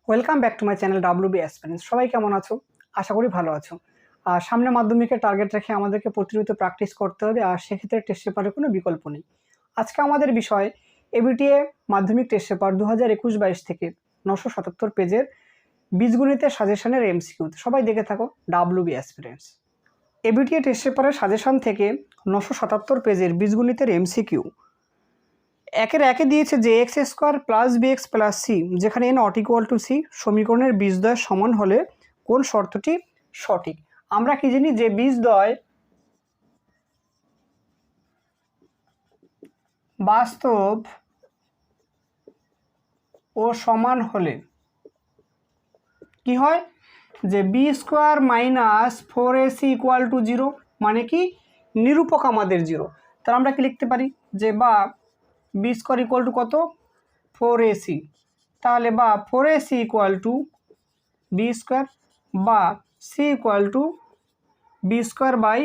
Welcome back to my channel WB aspirants. সবাই কেমন আছো? আশা করি ভালো আছো। আর সামনে মাধ্যমিকের টার্গেট রেখে আমাদেরকে প্রতিনিয়ত প্র্যাকটিস করতে হবে, আর সেক্ষেত্রে টেস্ট পেপারের কোনো বিকল্প নেই। আজকে আমাদের বিষয় এবিটিএ মাধ্যমিক টেস্ট পেপার 2021-22 থেকে 977 পেজের বীজগণিতের সাজেশনের এমসিকিউ। সবাই দেখে থাকো ডাব্লিউবি অ্যাসপিরেন্টস। এবিটিএ টেস্ট পেপারের সাজেশন থেকে 977 পেজের বীজগণিতের এমসিকিউ। একের একে দিয়েছে যে x square plus b x plus c, যেখানে a not equal to c, সমীকরণের বীজদ্বয় সমান হলে কোন শর্তটি সঠিক? আমরা কি জানি যে বীজদ্বয় বাস্তব ও সমান হলে কি হয়, যে b square minus 4ac equal to 0, মানে কি নিরূপক আমাদের 0। তাহলে আমরা কি লিখতে পারি যে বা বি স্কোয়ার ইকুয়াল টু কত, 4ac, তাহলে বা 4ac equal to b square বা c equal to b square by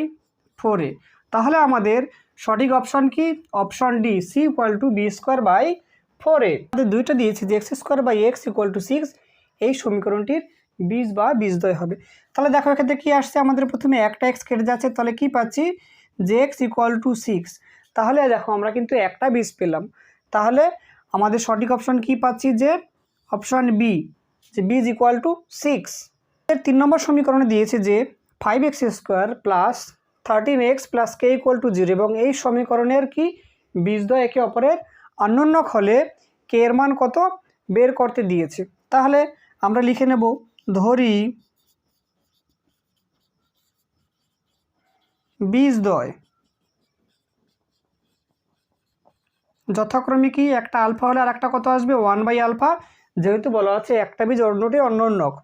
4a। তাহলে আমাদের সঠিক অপশন কি? Option D, c equal to b square by 4a। আমাদের দুইটা দিয়েছে যে x square by x equal to 6, এই সমীকরণটির বীজ বা বীজদ্বয় হবে। তাহলে দেখো এক্ষেত্রে কী আসছে, আমাদের প্রথমে একটা এক্স কেটে যাচ্ছে, তাহলে কি পাচ্ছি যে এক্স ইকুয়াল টু 6। তাহলে দেখো আমরা কিন্তু একটা বীজ পেলাম। তাহলে আমাদের সঠিক অপশন কি পাচ্ছি, যে অপশন বি, যে বীজ ইকুয়াল টু 6। এর 3 নম্বর সমীকরণে দিয়েছে যে 5x square plus 13x plus K equal to 0, এবং এই সমীকরণের কি বীজদ্বয় একে অপরের অন্যোন্যক হলে কে এর মান কত বের করতে দিয়েছে। তাহলে আমরা লিখে নেব, ধরি বীজদ্বয় যথাক্রমে কি একটা আলফা হলে আর একটা কত আসবে, 1/α, যেহেতু বলা আছে একটা বীজ অন্যটি অন্যোন্যক।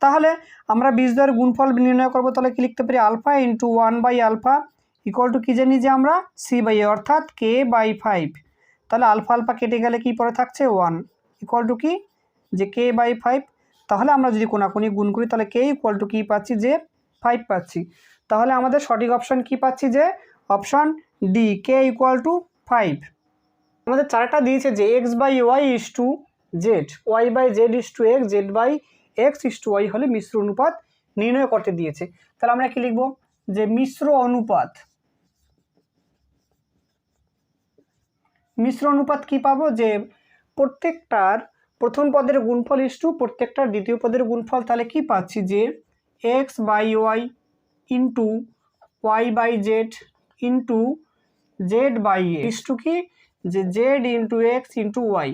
তাহলে আমরা বীজদ্বয়ের গুণফল নির্ণয় করব। তাহলে কি লিখতে পারি, আলফা ইন্টু 1/α ইকুয়াল টু কি জানি যে আমরা c/a, অর্থাৎ k/5। তাহলে আলফা আলফা কেটে গেলে কি পরে থাকছে 1 ইকুয়াল টু কি, যে k/5। তাহলে আমরা যদি কোনাকুনি গুণ করি তাহলে k ইকুয়াল টু কি পাচ্ছি, যে 5 পাচ্ছি। তাহলে আমাদের সঠিক অপশন কি পাচ্ছি, যে option D, k equal to 5। আমাদের চারটা দিয়েছে যে x by y is to z, y by z is to x, z by x is to y হলে মিশ্র অনুপাত নির্ণয় করতে দিয়েছে। তাহলে আমরা কি লিখব, যে মিশ্র অনুপাত। মিশ্র অনুপাত কি পাবো, যে প্রত্যেকটার প্রথম পদের গুণফল ইস টু প্রত্যেকটার দ্বিতীয় পদের গুণফল। তাহলে কি পাচ্ছি, যে x by y into y by z into z by is to কি, যে z into x into y.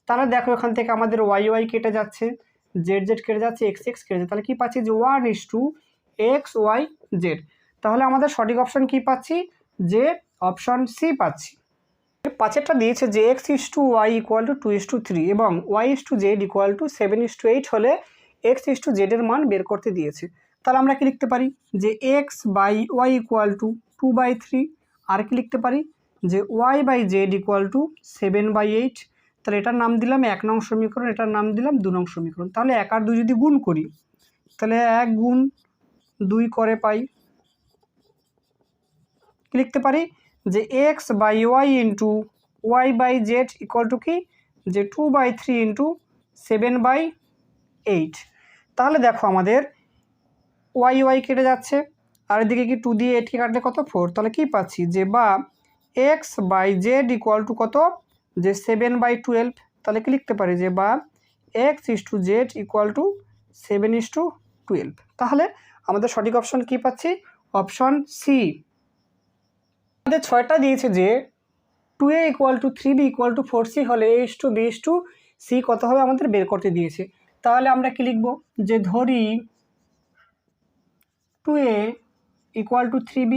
তাহলে দেখো এখান থেকে আমাদের ওয়াই ওয়াই কেটে যাচ্ছে, জেড জেড কেটে যাচ্ছে, এক্স এক্স কেটে যাচ্ছে। তাহলে কি পাচ্ছি, যে 1:x y z। তাহলে আমাদের সঠিক অপশন কি পাচ্ছি, যে অপশন সি পাচ্ছি। পাঁচেরটা দিয়েছে যে x is to y equal to 2:3 এবং y is to z equal to 7:8 হলে এক্স ইস টু জেডের মান বের করতে দিয়েছে। তাহলে আমরা কি লিখতে পারি, যে x by y equal to 2/3। আর কি লিখতে পারি, যে y by z equal to 7/8। তাহলে এটার নাম দিলাম 1 নং সমীকরণ, এটার নাম দিলাম 2 নং সমীকরণ। তাহলে 1 আর 2 যদি গুণ করি তাহলে 1 গুণ 2 করে পাই। কি লিখতে পারি, যে x by y into y by z equal to কি, যে 2/3 ইন্টু 7/8। তাহলে দেখো আমাদের ওয়াই ওয়াই কেটে যাচ্ছে, আর এদিকে কি 2 দিয়ে 8কে কাটলে কত 4। তাহলে কি পাচ্ছি, যে বা x by z equal to কত, যে 7/12। তাহলে কি লিখতে পারি, যে বা x is to z equal to 7:12। তাহলে আমাদের সঠিক অপশন কি পাচ্ছি, অপশন সি। আমাদের 6টা দিয়েছে যে 2a equal two 3b equal two 4c হলে a is to b is to c কত হবে আমাদের বের করতে দিয়েছে। তাহলে আমরা কি লিখব, যে ধরি 2a equal two 3b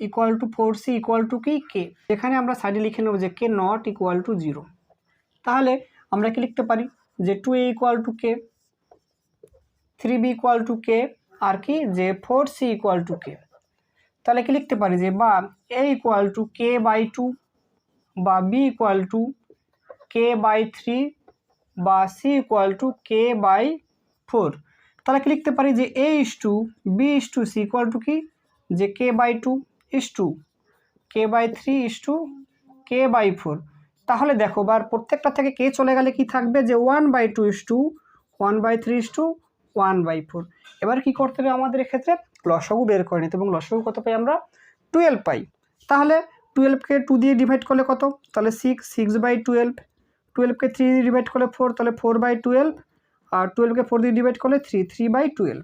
equal two 4c equal to কি কে, এখানে আমরা সাইডে লিখে নেব যে কে নট ইকুয়াল টু 0। তাহলে আমরা কি লিখতে পারি, যে 2a equal to k, 3b equal to k, আর কি, যে 4c ইকুয়াল টু কে। তাহলে কি লিখতে পারি, যে বা a equal to k by 2 বা b equal to k by 3 বা c equal to k by 4। তাহলে কি লিখতে পারি, যে a is to b is to c equal to কি, যে k by 2 is to k by 3 is to k by 4। তাহলে দেখো বার প্রত্যেকটা থেকে কে চলে গেলে কি থাকবে, যে 1/2 ইস টু 1/3:1/4। এবার কি করতে হবে আমাদের এক্ষেত্রে লসাগু বের করে নিতে, এবং লসাগু কত পাই আমরা 12 পাই। তাহলে 12কে 2 দিয়ে ডিভাইড করলে কত, তাহলে 6/12, 12কে 3 দিয়ে ডিভাইড করলে 4, তাহলে 4/12, আর 12কে 4 দিয়ে ডিভাইড করলে 3/12।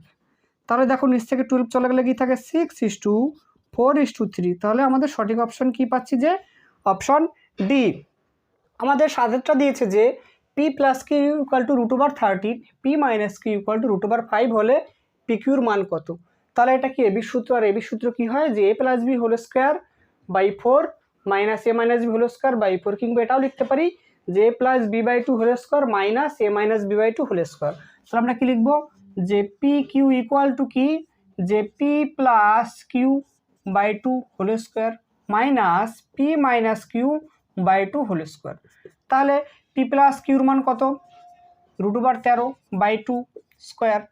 তাহলে দেখো নিচ থেকে 12 চলে গেলে কি থাকে 6:4:3। তাহলে আমাদের সঠিক অপশন কি পাচ্ছি, যে অপশন ডি। আমাদের সাথেটা দিয়েছে যে p + q = √13, p - q = √5 হলে pq এর মান কত। তাহলে এটা কি এবি সূত্র, আর এবি সূত্র কি হয় যে a + b² / 4 - a - b² 4, কিংবা এটাও লিখতে পারি যে a + b/2² - a - b/2²। তাহলে আমরা কি লিখব, যে pq = কি, যে p + q/2² - p - q/2²। তাহলে p + q এর মান কত, √13/2²,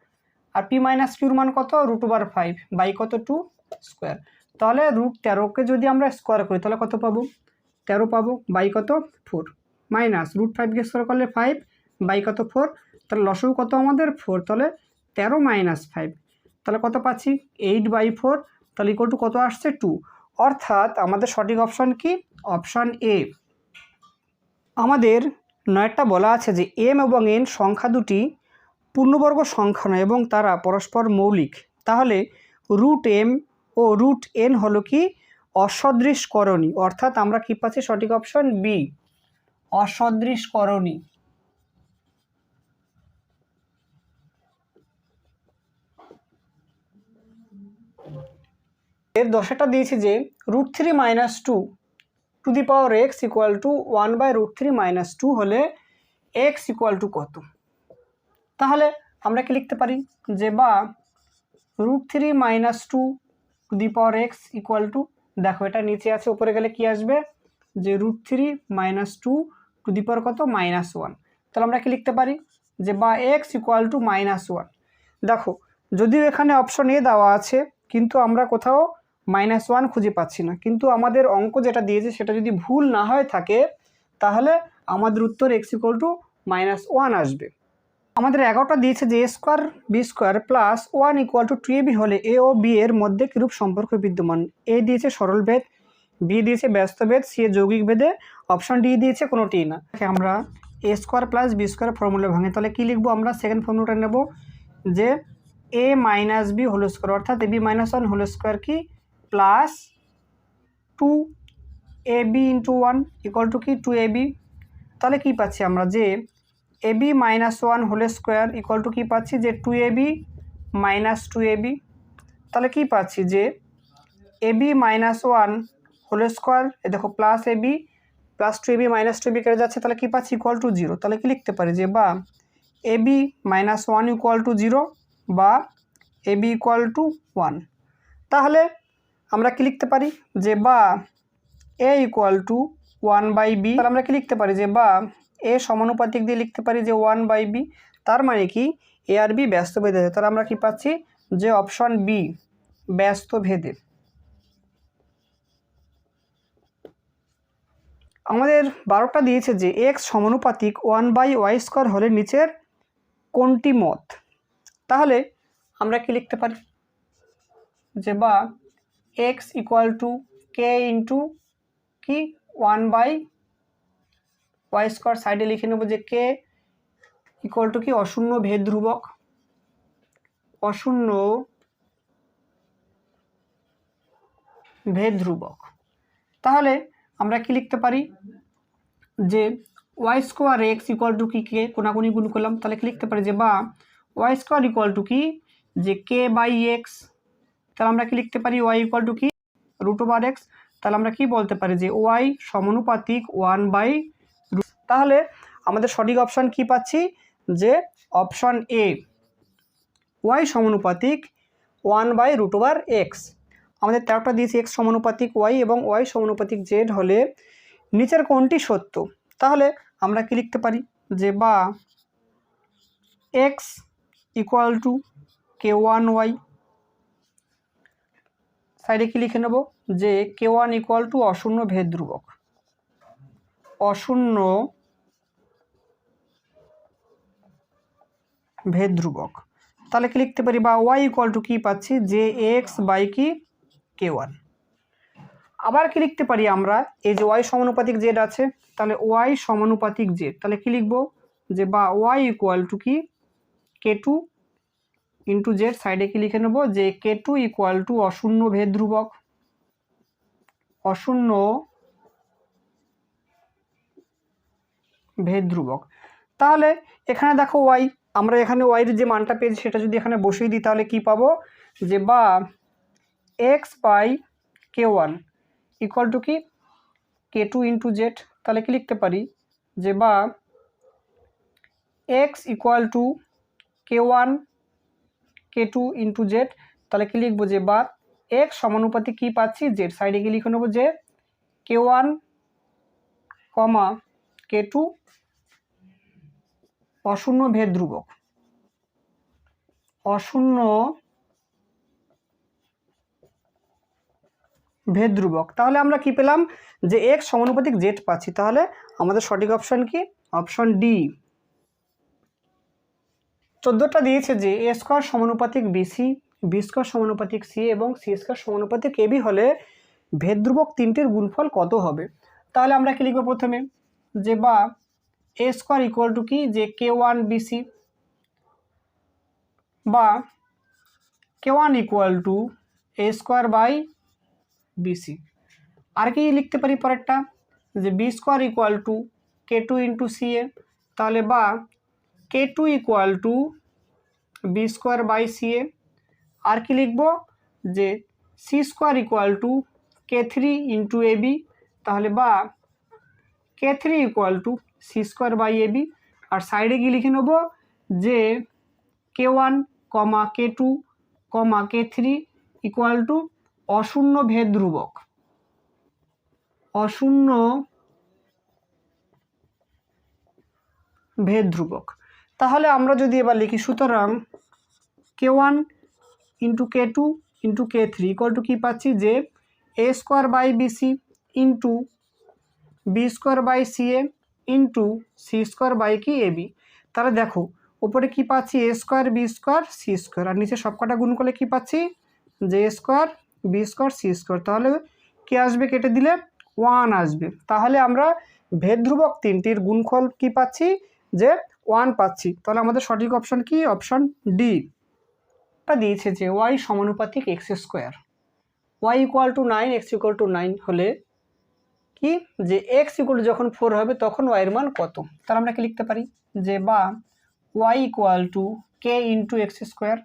আর p - q এর মান কত, √5/2²। তাহলে √13কে যদি আমরা স্কোয়ার করি তাহলে কত পাবো, 13 পাবো, বাই কত 4, মাইনাস √5কে স্কোয়ার করলে 5/4। তাহলে লসাগু কত আমাদের 4, তাহলে 13 - 5, তাহলে কত পাচ্ছি 8/4। তাহলে ইকুয়াল টু কত আসছে 2। অর্থাৎ আমাদের সঠিক অপশন কি, অপশন এ। আমাদের 9টা বলা আছে যে m এবং n সংখ্যা দুটি পূর্ণবর্গ সংখ্যা নয় এবং তারা পরস্পর মৌলিক। তাহলে √m ও √n হলো কি অসদৃশকরণী। অর্থাৎ আমরা কি পাচ্ছি, সঠিক অপশন বি, অসদৃশকরণী। এর 10টা দিয়েছি যে √3 - 2 টু দি পাওয়ার x = 1/√3 - 2 হলে x = কত। তাহলে আমরা কি লিখতে পারি, যে বা √3 - 2 টু দি পাওয়ার x = দেখো এটা নিচে আছে, উপরে গেলে কি আসবে, যে √3 - 2 টু দি পাওয়ার কত -1। তাহলে আমরা কি লিখতে পারি, যে বা x = -1। দেখো যদিও এখানে অপশন এ দেওয়া আছে, কিন্তু আমরা কোথাও -1 খুঁজে পাচ্ছি না। কিন্তু আমাদের অঙ্ক যেটা দিয়েছে সেটা যদি ভুল না হয়ে থাকে তাহলে আমাদের উত্তর x = -1 আসবে। আমাদের 11টা দিয়েছে যে a² b² + 1 = 2ab হলে a ও b এর মধ্যে কিরূপ সম্পর্ক বিদ্যমান। a দিয়েছে সরল ভেদ, b দিয়েছে ব্যস্ত ভেদ, c যৌগিক ভেদে, অপশন ডি দিয়েছে কোনোটি না। আমরা a² + b² ফর্মুলা ভাঙি, তাহলে কি লিখবো আমরা, সেকেন্ড ফর্মুলাটা নেব, যে a - b² অর্থাৎ ab - 1² কি প্লাস 2ab × 1 = কি 2ab। তাহলে কি পাচ্ছি আমরা, যে ab - 1² কি পাচ্ছি, যে 2ab - 2ab। তাহলে কি পাচ্ছি, যে ab - 1² এ দেখো plus ab plus 2ab - 2ab কেটে যাচ্ছে, তাহলে কি পাচ্ছি =0। তাহলে কি লিখতে পারি, যে বা ab - 1 = 0 বা ab = 1। তাহলে আমরা কি লিখতে পারি, যে বা a = 1/b। তাহলে আমরা কি লিখতে পারি, যে বা a সমানুপাতিক দিয়ে লিখতে পারি যে 1/b। তার মানে কি a আর b ব্যস্ত ভেদে। তাহলে আমরা কি পাচ্ছি, যে অপশন বি, ব্যস্ত ভেদে। আমাদের 12টা দিয়েছে যে x সমানুপাতিক 1/y² হলে নিচের কোনটি মত। তাহলে আমরা কি লিখতে পারি, যে বা x = k × কি 1/y², সাইডে লিখে নেব যে k = কি অশূন্য ভেদ ধ্রুবক, অশূন্য ভেদ ধ্রুবক। তাহলে আমরা কি লিখতে পারি, যে y² x = কি k, কোনাকুনি গুণ করলাম, তাহলে কি লিখতে পারি, যে বা y² = কি, যে k/x। তাহলে আমরা কি লিখতে পারি, y = কি √x। তাহলে আমরা কি বলতে পারি, যে y সমানুপাতিক 1/। তাহলে আমাদের সঠিক অপশন কি পাচ্ছি, যে অপশন এ, y সমানুপাতিক 1/√x। আমাদের 13টা দিয়েছে x সমানুপাতিক y এবং y সমানুপাতিক z হলে নিচের কোনটি সত্য। তাহলে আমরা কি লিখতে পারি, যে বা x = k1y, সাইডে কি লিখে নেব, যে k1 = অশূন্য ভেদ ধ্রুবক, অশূন্য ভেদ ধ্রুবক। তাহলে কি লিখতে পারি, বা ওয়াই ইকুয়াল টু কী পাচ্ছি, যে এক্স বাই কি k1। আবার কি লিখতে পারি আমরা, এই যে ওয়াই সমানুপাতিক জেড আছে, তাহলে ওয়াই সমানুপাতিক জেড, তাহলে কি লিখবো, যে বা ওয়াই ইকুয়াল টু কি k2 ইন্টু জেড, সাইডে কি লিখে নেবো, যে k2 ইকুয়াল টু অশূন্য ভেদ ধ্রুবক, অশূন্য ভেদ ধ্রুবক। তাহলে এখানে দেখো ওয়াই, আমরা এখানে ওয়াইয়ের যে মানটা পেয়েছি সেটা যদি এখানে বসিয়ে দিই তাহলে কি পাবো, যে বা x by k1 equal to কি k2 ইন্টু জেড, তাহলে কি লিখতে পারি, যে বা x equal two k1 k2 into Z, তাহলে কি লিখবো, যে বা এক্স সমানুপাতিক কী পাচ্ছি জেড, সাইডে গিয়ে লিখে নেবো যে k1 কমা k2 অশূন্য ভেদ ধ্রুবক, অশূন্য ভেদ ধ্রুবক। তাহলে আমরা কি পেলাম, যে এক্স সমানুপাতিক জেড পাচ্ছি। তাহলে আমাদের সঠিক অপশন কি, অপশন ডি। 14টা দিয়েছে যে এ স্কোয়ার সমানুপাতিক বিসি, বি স্কোয়ার সমানুপাতিক সি এবং সি স্কোয়ার সমানুপাতিক এবি হলে ভেদ ধ্রুবক তিনটির গুণফল কত হবে। তাহলে আমরা কি লিখবো প্রথমে, যে বা এ স্কোয়ার ইকুয়াল টু কি, যে k1 বিসি, বা k1 equal to a square by BC. আর কি লিখতে পারি পরেরটা, যে b square equal to k2 into c a, তাহলে বা k2 equal to b square by c a. আর কি লিখবো, যে c square equal to k3 into AB, তাহলে বা k3 equal to c square by AB. আর সাইডে গিয়ে লিখে নেবো যে k1 কমা k2 কমা k3 ইকুয়াল টু অশূন্য ভেদ ধ্রুবক, অশূন্য ভেদ ধ্রুবক। তাহলে আমরা যদি এবার লিখি, সুতরাং k1 into k2 into k3 equal to কী পাচ্ছি, যে a square by BC into b square by c a into c square by কি এবি। তাহলে দেখো উপরে কি পাচ্ছি, a square b square c square, আর নিচে সবকটা গুণ করলে কি পাচ্ছি, যে a square b square c square. তাহলে কি আসবে, কেটে দিলে 1 আসবে। তাহলে আমরা ভেদ ধ্রুবক তিনটির গুণফল কি পাচ্ছি, যে 1 পাচ্ছি। তাহলে আমাদের সঠিক অপশন কি, অপশন ডি। টা দিয়েছে যে ওয়াই সমানুপাতিক x square, y equal to 9 x equal to 9 হলে কি, যে এক্স ইকুয়াল টু যখন 4 হবে তখন ওয়াইয়ের মান কত। তাহলে আমরা কি লিখতে পারি, যে বা y equal to k into x square,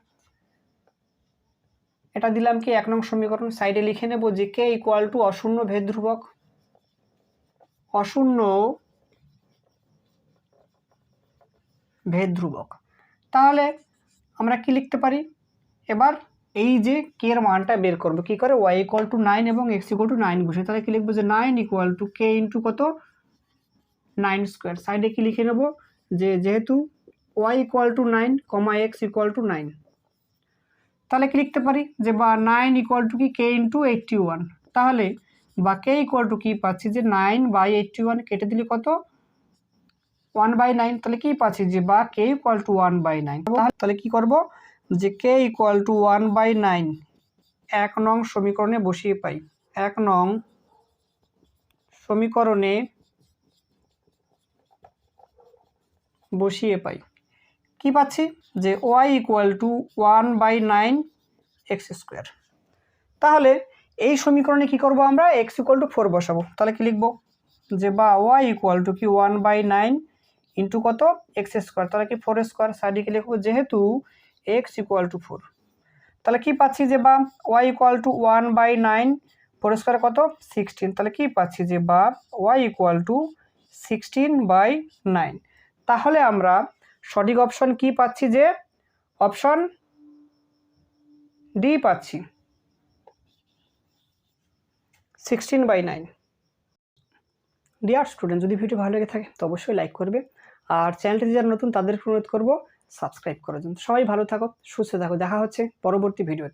এটা দিলাম কি 1 নং সমীকরণ। সাইডে লিখে নেব যে কে ইকুয়াল টু অশূন্য ভেদ ধ্রুবক, অশূন্য ভেদ ধ্রুবক। তাহলে আমরা কি লিখতে পারি, এবার এই যে কে এর মানটা বের করবো কি করে, ওয়াই ইকুয়াল টু 9 এবং এক্স ইকুয়াল টু 9 বসে। তাহলে কি লিখবো, যে 9 ইকুয়াল টু কে ইন্টু কত 9 স্কোয়ার। সাইডে কি লিখে নেব, যে যেহেতু y equal to 9 comma x equal to 9, তাহলে কি লিখতে পারি, যে বা 9 ইকুয়াল টু কি কে ইন্টু 81। তাহলে বা কে ইকুয়াল টু কি পাচ্ছি, যে 9 বাই 81, কেটে দিলে কত 1/9। তাহলে কি পাচ্ছি, যে বা কে ইকুয়াল টু 1/9। তাহলে কি করব, যে কে ইকুয়াল টু 1/9 1 নং সমীকরণে বসিয়ে পাই, 1 নং সমীকরণে বসিয়ে পাই কি পাচ্ছি, যে y equal to 1/9 x square. তাহলে এই সমীকরণে কি করব, আমরা এক্স ইকুয়াল টু 4 বসাবো। তাহলে কি লিখব, যে বা ওয়াই ইকুয়াল টু কি 1/9 ইন্টু কত এক্স স্কোয়ার, তাহলে কি 4 স্কোয়ার। সাইডে লিখবো যেহেতু এক্স ইকুয়াল টু 4, তাহলে কি পাচ্ছি, যে বা ওয়াই ইকুয়াল টু 1/9 4 স্কোয়ার কত 16। তাহলে কি পাচ্ছি, যে বা ওয়াই ইকুয়াল টু 16/9। তাহলে আমরা সঠিক অপশন কি পাচ্ছি, যে অপশন ডি পাচ্ছি, 16/9। ডিয়ার স্টুডেন্ট, যদি ভিডিও ভালো লেগে থাকে তো অবশ্যই লাইক করবে, আর চ্যানেলটি যারা নতুন তাদেরকে অনুরোধ করবো সাবস্ক্রাইব করার জন্য। সবাই ভালো থাকো, সুস্থ থাকো, দেখা হচ্ছে পরবর্তী ভিডিওতে।